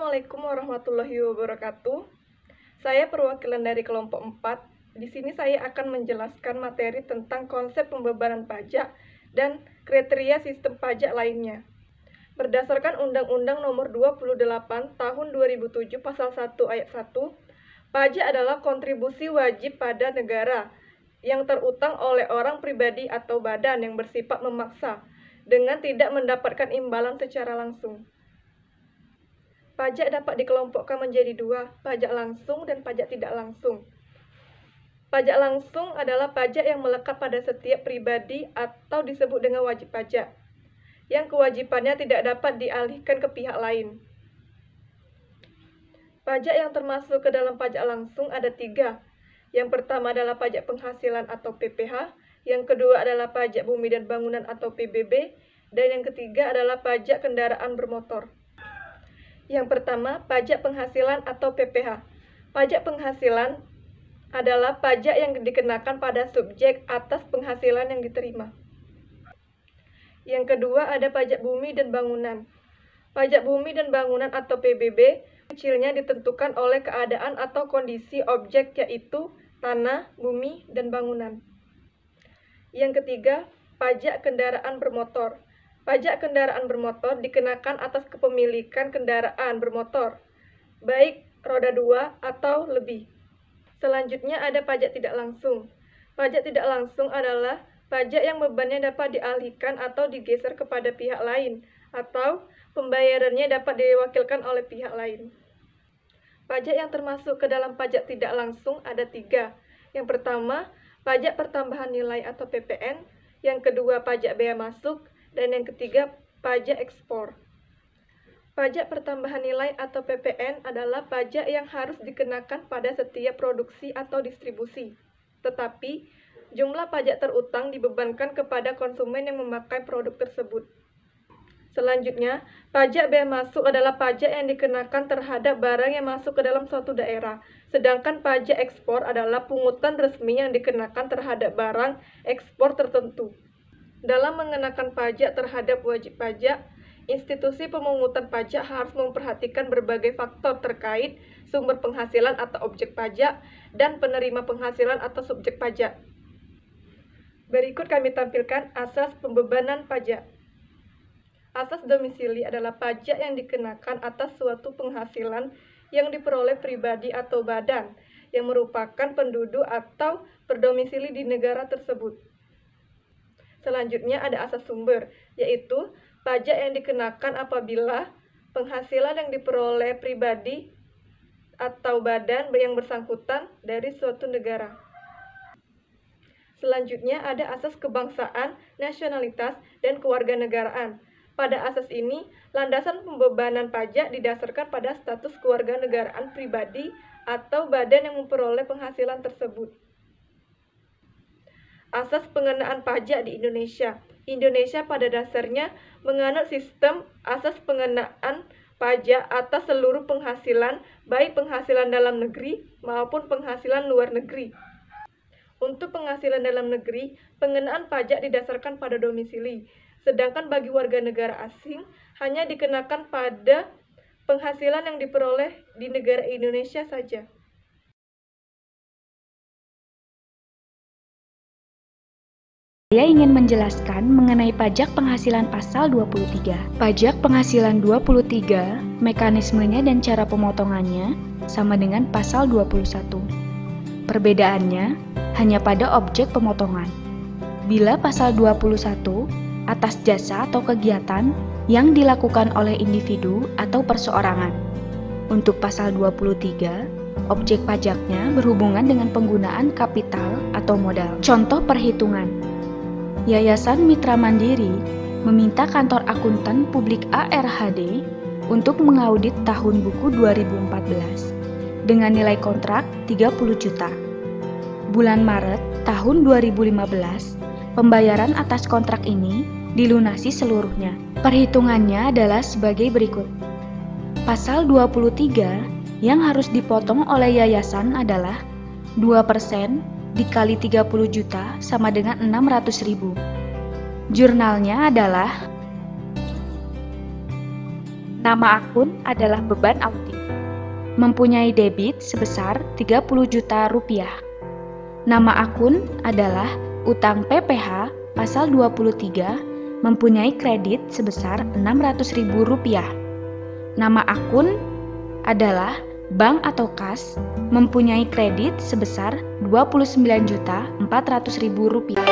Assalamualaikum warahmatullahi wabarakatuh. Saya perwakilan dari kelompok 4. Di sini saya akan menjelaskan materi tentang konsep pembebanan pajak dan kriteria sistem pajak lainnya. Berdasarkan Undang-Undang Nomor 28 Tahun 2007 Pasal 1 Ayat 1, pajak adalah kontribusi wajib pada negara yang terutang oleh orang pribadi atau badan yang bersifat memaksa dengan tidak mendapatkan imbalan secara langsung. Pajak dapat dikelompokkan menjadi dua, pajak langsung dan pajak tidak langsung. Pajak langsung adalah pajak yang melekat pada setiap pribadi atau disebut dengan wajib pajak, yang kewajibannya tidak dapat dialihkan ke pihak lain. Pajak yang termasuk ke dalam pajak langsung ada tiga. Yang pertama adalah pajak penghasilan atau PPh, yang kedua adalah pajak bumi dan bangunan atau PBB, dan yang ketiga adalah pajak kendaraan bermotor. Yang pertama, pajak penghasilan atau PPh. Pajak penghasilan adalah pajak yang dikenakan pada subjek atas penghasilan yang diterima. Yang kedua ada pajak bumi dan bangunan. Pajak bumi dan bangunan atau PBB kecilnya ditentukan oleh keadaan atau kondisi objek, yaitu tanah, bumi, dan bangunan. Yang ketiga, pajak kendaraan bermotor. Pajak kendaraan bermotor dikenakan atas kepemilikan kendaraan bermotor, baik roda 2 atau lebih. Selanjutnya ada pajak tidak langsung. Pajak tidak langsung adalah pajak yang bebannya dapat dialihkan atau digeser kepada pihak lain, atau pembayarannya dapat diwakilkan oleh pihak lain. Pajak yang termasuk ke dalam pajak tidak langsung ada tiga. Yang pertama, pajak pertambahan nilai atau PPN. Yang kedua, pajak bea masuk. Dan yang ketiga, pajak ekspor. Pajak pertambahan nilai atau PPN adalah pajak yang harus dikenakan pada setiap produksi atau distribusi. Tetapi, jumlah pajak terutang dibebankan kepada konsumen yang memakai produk tersebut. Selanjutnya, pajak bea masuk adalah pajak yang dikenakan terhadap barang yang masuk ke dalam suatu daerah. Sedangkan pajak ekspor adalah pungutan resmi yang dikenakan terhadap barang ekspor tertentu. Dalam mengenakan pajak terhadap wajib pajak, institusi pemungutan pajak harus memperhatikan berbagai faktor terkait sumber penghasilan atau objek pajak dan penerima penghasilan atau subjek pajak. Berikut kami tampilkan asas pembebanan pajak. Asas domisili adalah pajak yang dikenakan atas suatu penghasilan yang diperoleh pribadi atau badan yang merupakan penduduk atau berdomisili di negara tersebut. Selanjutnya ada asas sumber, yaitu pajak yang dikenakan apabila penghasilan yang diperoleh pribadi atau badan yang bersangkutan dari suatu negara. Selanjutnya ada asas kebangsaan, nasionalitas, dan kewarganegaraan. Pada asas ini, landasan pembebanan pajak didasarkan pada status kewarganegaraan pribadi atau badan yang memperoleh penghasilan tersebut. Asas pengenaan pajak di Indonesia. Indonesia pada dasarnya menganut sistem asas pengenaan pajak atas seluruh penghasilan, baik penghasilan dalam negeri maupun penghasilan luar negeri. Untuk penghasilan dalam negeri, pengenaan pajak didasarkan pada domisili, sedangkan bagi warga negara asing hanya dikenakan pada penghasilan yang diperoleh di negara Indonesia saja. Saya ingin menjelaskan mengenai pajak penghasilan pasal 23. Pajak penghasilan 23, mekanismenya dan cara pemotongannya sama dengan pasal 21. Perbedaannya hanya pada objek pemotongan. Bila pasal 21 atas jasa atau kegiatan yang dilakukan oleh individu atau perseorangan. Untuk pasal 23, objek pajaknya berhubungan dengan penggunaan kapital atau modal. Contoh perhitungan. Yayasan Mitra Mandiri meminta kantor akuntan publik ARHD untuk mengaudit tahun buku 2014 dengan nilai kontrak 30 juta. Bulan Maret tahun 2015, pembayaran atas kontrak ini dilunasi seluruhnya. Perhitungannya adalah sebagai berikut. Pasal 23 yang harus dipotong oleh yayasan adalah 2% dikali 30 juta sama dengan 600.000. Jurnalnya adalah Nama akun adalah beban audit. Mempunyai debit sebesar 30 juta rupiah. Nama akun adalah utang PPH pasal 23, mempunyai kredit sebesar 600.000 rupiah. Nama akun adalah bank atau kas, mempunyai kredit sebesar 29.400.000 rupiah.